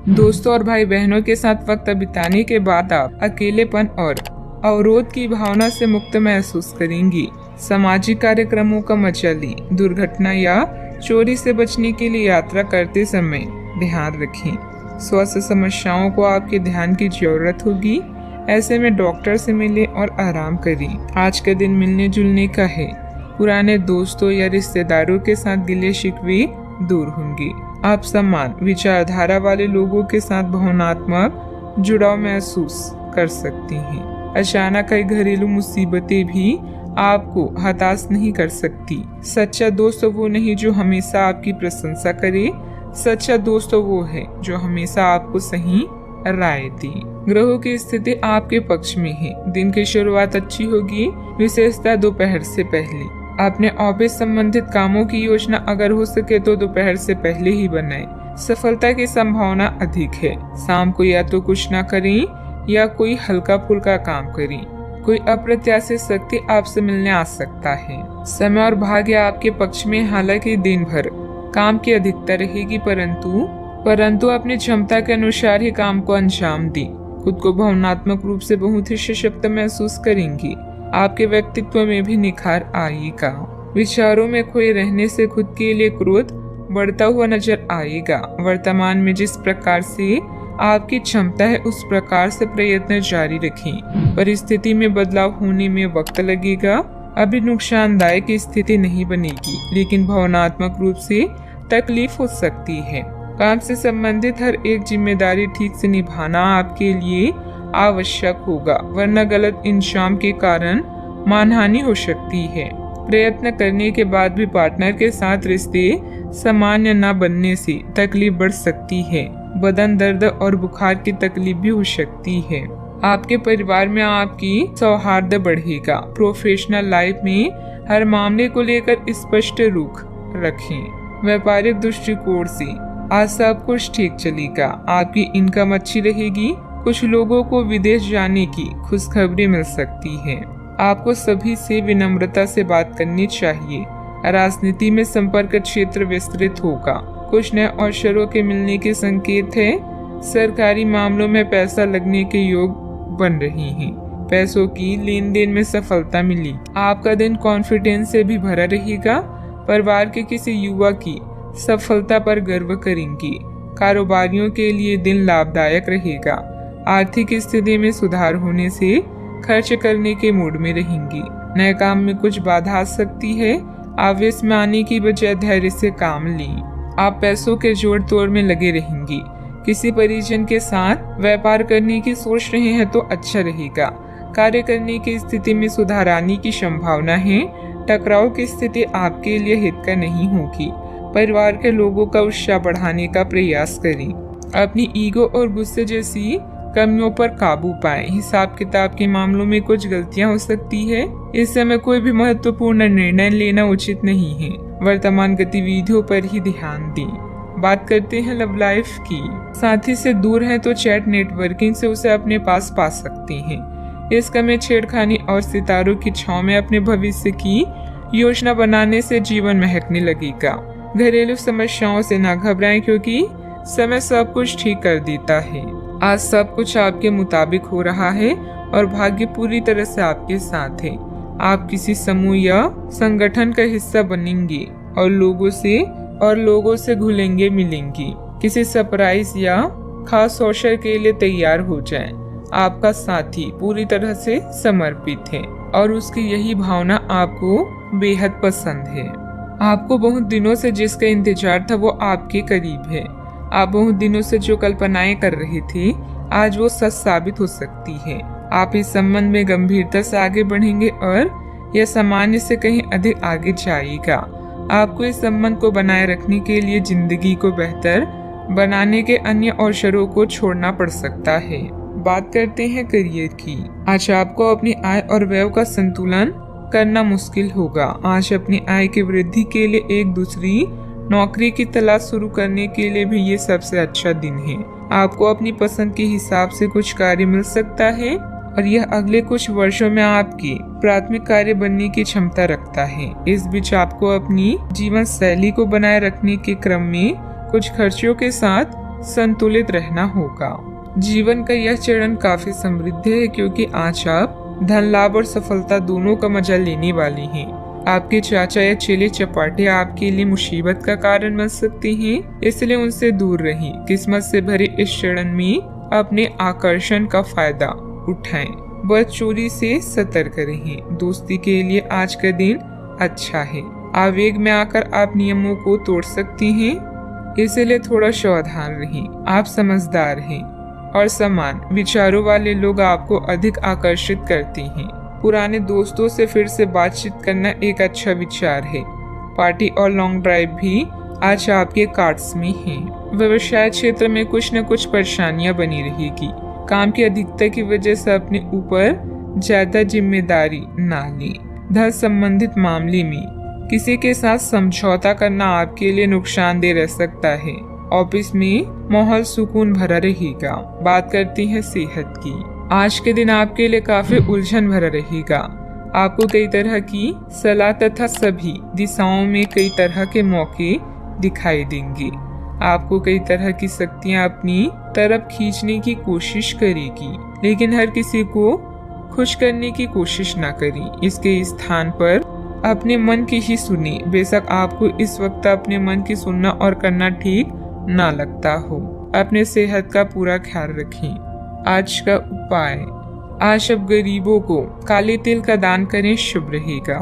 दोस्तों और भाई बहनों के साथ वक्त बिताने के बाद आप अकेलेपन और अवरोध की भावना से मुक्त महसूस करेंगी। सामाजिक कार्यक्रमों का मजा लें। दुर्घटना या चोरी से बचने के लिए यात्रा करते समय ध्यान रखें। स्वास्थ्य समस्याओं को आपके ध्यान की जरूरत होगी, ऐसे में डॉक्टर से मिलें और आराम करें। आज का दिन मिलने जुलने का है। पुराने दोस्तों या रिश्तेदारों के साथ गिले शिकवे दूर होंगे। आप समान विचारधारा वाले लोगों के साथ भावनात्मक जुड़ाव महसूस कर सकती हैं। अचानक कई घरेलू मुसीबतें भी आपको हताश नहीं कर सकती। सच्चा दोस्त वो नहीं जो हमेशा आपकी प्रशंसा करे, सच्चा दोस्त वो है जो हमेशा आपको सही राय दे। ग्रहों की स्थिति आपके पक्ष में है। दिन की शुरुआत अच्छी होगी, विशेषतः दोपहर से पहले। अपने ऑफिस संबंधित कामों की योजना अगर हो सके तो दोपहर से पहले ही बनाएं। सफलता की संभावना अधिक है। शाम को या तो कुछ ना करें या कोई हल्का फुल्का काम करें। कोई अप्रत्याशित शक्ति आपसे मिलने आ सकता है। समय और भाग्य आपके पक्ष में, हालांकि दिन भर काम की अधिकता रहेगी, परंतु अपनी क्षमता के अनुसार ही काम को अंजाम दें। खुद को भावनात्मक रूप से बहुत ही सशक्त महसूस करेंगी। आपके व्यक्तित्व में भी निखार आएगा। विचारों में खोए रहने से खुद के लिए क्रोध बढ़ता हुआ नजर आएगा। वर्तमान में जिस प्रकार से आपकी क्षमता है उस प्रकार से प्रयत्न जारी रखें। परिस्थिति में बदलाव होने में वक्त लगेगा। अभी नुकसानदायक स्थिति नहीं बनेगी, लेकिन भावनात्मक रूप से तकलीफ हो सकती है। काम से संबंधित हर एक जिम्मेदारी ठीक से निभाना आपके लिए आवश्यक होगा, वरना गलत इंजाम के कारण मानहानि हो सकती है। प्रयत्न करने के बाद भी पार्टनर के साथ रिश्ते सामान्य न बनने से तकलीफ बढ़ सकती है। बदन दर्द और बुखार की तकलीफ भी हो सकती है। आपके परिवार में आपकी सौहार्द बढ़ेगा। प्रोफेशनल लाइफ में हर मामले को लेकर स्पष्ट रुख रखें। व्यापारिक दृष्टिकोण से आज सब कुछ ठीक चलेगा। आपकी इनकम अच्छी रहेगी। कुछ लोगों को विदेश जाने की खुशखबरी मिल सकती है। आपको सभी से विनम्रता से बात करनी चाहिए। राजनीति में संपर्क क्षेत्र विस्तृत होगा। कुछ नए अवसरों के मिलने के संकेत है। सरकारी मामलों में पैसा लगने के योग बन रहे हैं। पैसों की लेन देन में सफलता मिली। आपका दिन कॉन्फिडेंस से भी भरा रहेगा। परिवार के किसी युवा की सफलता पर गर्व करेंगी। कारोबारियों के लिए दिन लाभदायक रहेगा। आर्थिक स्थिति में सुधार होने से खर्च करने के मूड में रहेंगी। नए काम में कुछ बाधा आ सकती है। आवेश में आने की बजाय धैर्य से काम लें। आप पैसों के जोड़ तोड़ में लगे रहेंगी। किसी परिजन के साथ व्यापार करने की सोच रहे हैं तो अच्छा रहेगा। कार्य करने की स्थिति में सुधार आने की संभावना है। टकराव की स्थिति आपके लिए हितकर नहीं होगी। परिवार के लोगों का उत्साह बढ़ाने का प्रयास करें। अपनी ईगो और गुस्से जैसी कमियों पर काबू पाएं। हिसाब किताब के मामलों में कुछ गलतियां हो सकती है। इस समय कोई भी महत्वपूर्ण निर्णय लेना उचित नहीं है। वर्तमान गतिविधियों पर ही ध्यान दें। बात करते हैं लव लाइफ की। साथी से दूर है तो चैट नेटवर्किंग से उसे अपने पास पा सकते हैं। इस समय छेड़खानी और सितारों की छांव में अपने भविष्य की योजना बनाने से जीवन महकने लगेगा। घरेलू समस्याओं से ना घबराएं, क्योंकि समय सब कुछ ठीक कर देता है। आज सब कुछ आपके मुताबिक हो रहा है और भाग्य पूरी तरह से आपके साथ है। आप किसी समूह या संगठन का हिस्सा बनेंगे और लोगों से घुलेंगे मिलेंगी। किसी सरप्राइज या खास अवसर के लिए तैयार हो जाएं। आपका साथी पूरी तरह से समर्पित है और उसकी यही भावना आपको बेहद पसंद है। आपको बहुत दिनों से जिसका इंतजार था वो आपके करीब है। आप बहुत दिनों से जो कल्पनाएं कर रहे थे आज वो सच साबित हो सकती है। आप इस संबंध में गंभीरता से आगे बढ़ेंगे और यह सामान्य से कहीं अधिक आगे जाएगा। आपको इस संबंध को बनाए रखने के लिए जिंदगी को बेहतर बनाने के अन्य अवसरों को छोड़ना पड़ सकता है। बात करते हैं करियर की। आज आपको अपनी आय और व्यय का संतुलन करना मुश्किल होगा। आज अपनी आय की वृद्धि के लिए एक दूसरी नौकरी की तलाश शुरू करने के लिए भी ये सबसे अच्छा दिन है। आपको अपनी पसंद के हिसाब से कुछ कार्य मिल सकता है और यह अगले कुछ वर्षों में आपकी प्राथमिक कार्य बनने की क्षमता रखता है। इस बीच आपको अपनी जीवन शैली को बनाए रखने के क्रम में कुछ खर्चों के साथ संतुलित रहना होगा। जीवन का यह चरण काफी समृद्ध है क्योंकि आज आप धन लाभ और सफलता दोनों का मजा लेने वाले हैं। आपके चाचा या चेले चपाटे आपके लिए मुसीबत का कारण बन सकते हैं, इसलिए उनसे दूर रहें। किस्मत से भरे इस चरण में अपने आकर्षण का फायदा उठाएं। बस चोरी से सतर्क रहें। दोस्ती के लिए आज का दिन अच्छा है। आवेग में आकर आप नियमों को तोड़ सकती हैं, इसलिए थोड़ा सावधान रहें। आप समझदार हैं और समान विचारों वाले लोग आपको अधिक आकर्षित करते हैं। पुराने दोस्तों से फिर से बातचीत करना एक अच्छा विचार है। पार्टी और लॉन्ग ड्राइव भी आज आपके कार्ड्स में है। व्यवसाय क्षेत्र में कुछ न कुछ परेशानियां बनी रहेगी। काम की अधिकता की वजह से अपने ऊपर ज्यादा जिम्मेदारी ना लें। धन संबंधित मामले में किसी के साथ समझौता करना आपके लिए नुकसानदेह रह सकता है। ऑफिस में माहौल सुकून भरा रहेगा। बात करते हैं सेहत की। आज के दिन आपके लिए काफी उलझन भरा रहेगा। आपको कई तरह की सलाह तथा सभी दिशाओं में कई तरह के मौके दिखाई देंगे। आपको कई तरह की शक्तियां अपनी तरफ खींचने की कोशिश करेगी, लेकिन हर किसी को खुश करने की कोशिश ना करें। इसके स्थान पर अपने मन की ही सुनी। बेशक आपको इस वक्त अपने मन की सुनना और करना ठीक ना लगता हो। अपने सेहत का पूरा ख्याल रखें। आज का उपाय, आज अब गरीबों को काले तिल का दान करें, शुभ रहेगा।